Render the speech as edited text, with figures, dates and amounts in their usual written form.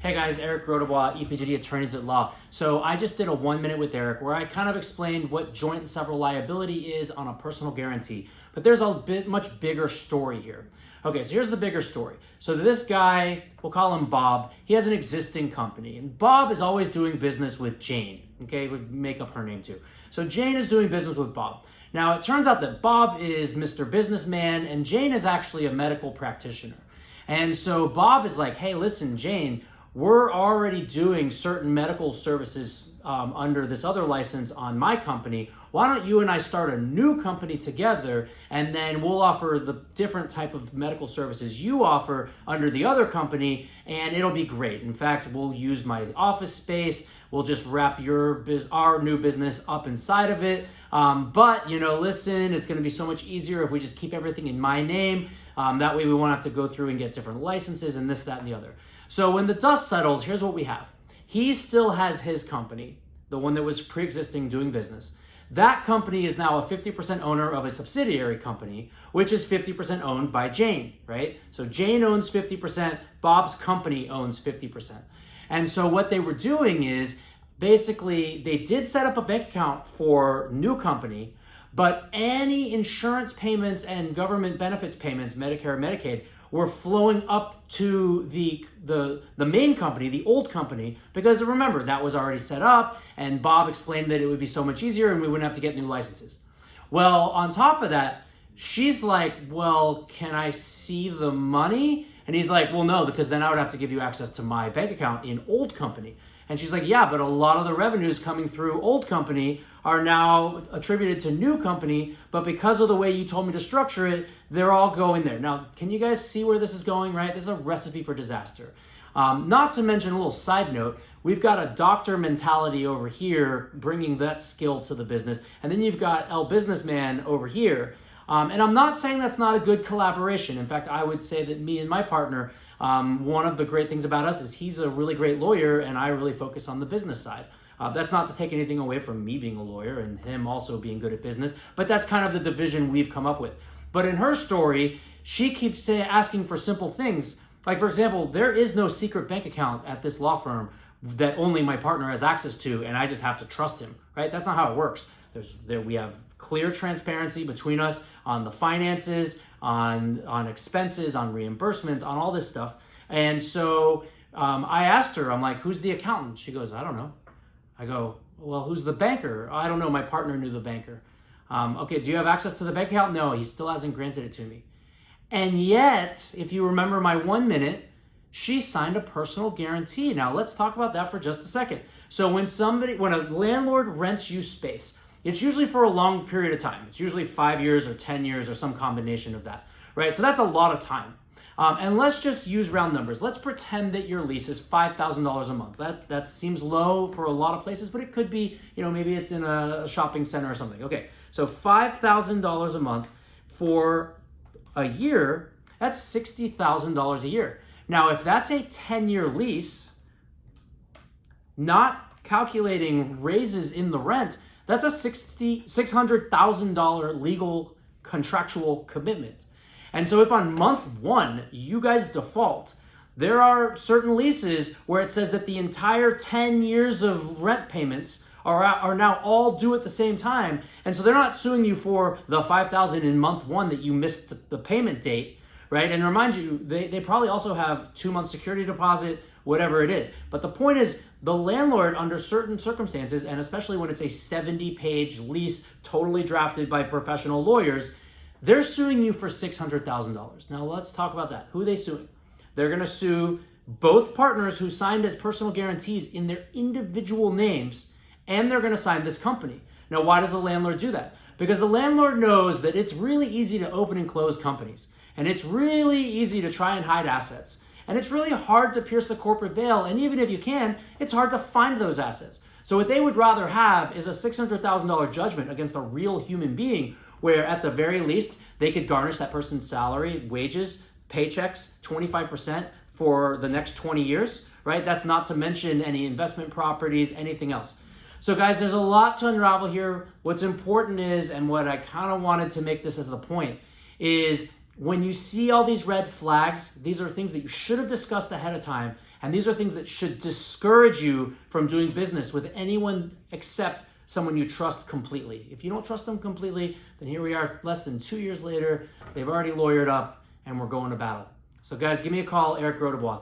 Hey guys, Eric Rodabois, EPGD Attorneys at Law. So I just did a 1 minute with Eric where I kind of explained what joint and several liability is on a personal guarantee. But there's a much bigger story here. Okay, so here's the bigger story. So this guy, we'll call him Bob, he has an existing company. And Bob is always doing business with Jane. Okay, we make up her name too. So Jane is doing business with Bob. Now it turns out that Bob is Mr. Businessman and Jane is actually a medical practitioner. And so Bob is like, hey, listen, Jane, we're already doing certain medical services under this other license on my company. Why don't you and I start a new company together, and then we'll offer the different type of medical services you offer under the other company, and it'll be great. In fact, we'll use my office space. We'll just wrap our new business up inside of it. But, listen, it's going to be so much easier if we just keep everything in my name. That way we won't have to go through and get different licenses and this, that, and the other. So when the dust settles, here's what we have. He still has his company, the one that was pre-existing doing business. That company is now a 50% owner of a subsidiary company, which is 50% owned by Jane, right? So Jane owns 50%, Bob's company owns 50%. And so what they were doing is basically they did set up a bank account for new company, but any insurance payments and government benefits payments, Medicare and Medicaid, were flowing up to the main company, the old company, because remember, that was already set up, and Bob explained that it would be so much easier and we wouldn't have to get new licenses. Well, on top of that, she's like, well, can I see the money? And he's like, well, no, because then I would have to give you access to my bank account in old company. And she's like, yeah, but a lot of the revenues coming through old company are now attributed to new company, but because of the way you told me to structure it, they're all going there. Now, can you guys see where this is going, right? This is a recipe for disaster. Not to mention, a little side note, we've got a doctor mentality over here, bringing that skill to the business, and then you've got El Businessman over here. And I'm not saying that's not a good collaboration. In fact, I would say that me and my partner, one of the great things about us is he's a really great lawyer and I really focus on the business side. That's not to take anything away from me being a lawyer and him also being good at business, but that's kind of the division we've come up with. But in her story, she keeps asking for simple things. Like, for example, there is no secret bank account at this law firm that only my partner has access to and I just have to trust him, right? That's not how it works. We have clear transparency between us on the finances, on expenses, on reimbursements, on all this stuff. And so I asked her, I'm like, who's the accountant? She goes, I don't know. I go, well, who's the banker? I don't know. My partner knew the banker. Okay, do you have access to the bank account? No, he still hasn't granted it to me. And yet, if you remember my 1 minute, she signed a personal guarantee. Now let's talk about that for just a second. So when a landlord rents you space, it's usually for a long period of time. It's usually 5 years or 10 years or some combination of that, right? So that's a lot of time. And let's just use round numbers. Let's pretend that your lease is $5,000 a month. That seems low for a lot of places, but it could be, maybe it's in a shopping center or something. Okay, so $5,000 a month for a year, that's $60,000 a year. Now, if that's a 10-year lease, not calculating raises in the rent, that's a $600,000 legal contractual commitment. And so if on month one, you guys default, there are certain leases where it says that the entire 10 years of rent payments are now all due at the same time. And so they're not suing you for the $5,000 in month one that you missed the payment date, right? And remind you, they probably also have 2 months security deposit, whatever it is. But the point is, the landlord, under certain circumstances, and especially when it's a 70-page lease totally drafted by professional lawyers, they're suing you for $600,000. Now let's talk about that. Who are they suing? They're going to sue both partners who signed as personal guarantees in their individual names, and they're going to sign this company. Now, why does the landlord do that? Because the landlord knows that it's really easy to open and close companies, and it's really easy to try and hide assets. And it's really hard to pierce the corporate veil, and even if you can, it's hard to find those assets. So what they would rather have is a $600,000 judgment against a real human being, where at the very least, they could garnish that person's salary, wages, paychecks, 25% for the next 20 years, right? That's not to mention any investment properties, anything else. So guys, there's a lot to unravel here. What's important is, and what I kind of wanted to make this as the point, is when you see all these red flags, these are things that you should have discussed ahead of time And these are things that should discourage you from doing business with anyone except someone you trust completely. If you don't trust them completely, then here we are less than 2 years later. They've already lawyered up and we're going to battle. So guys, give me a call, Eric Rodebois.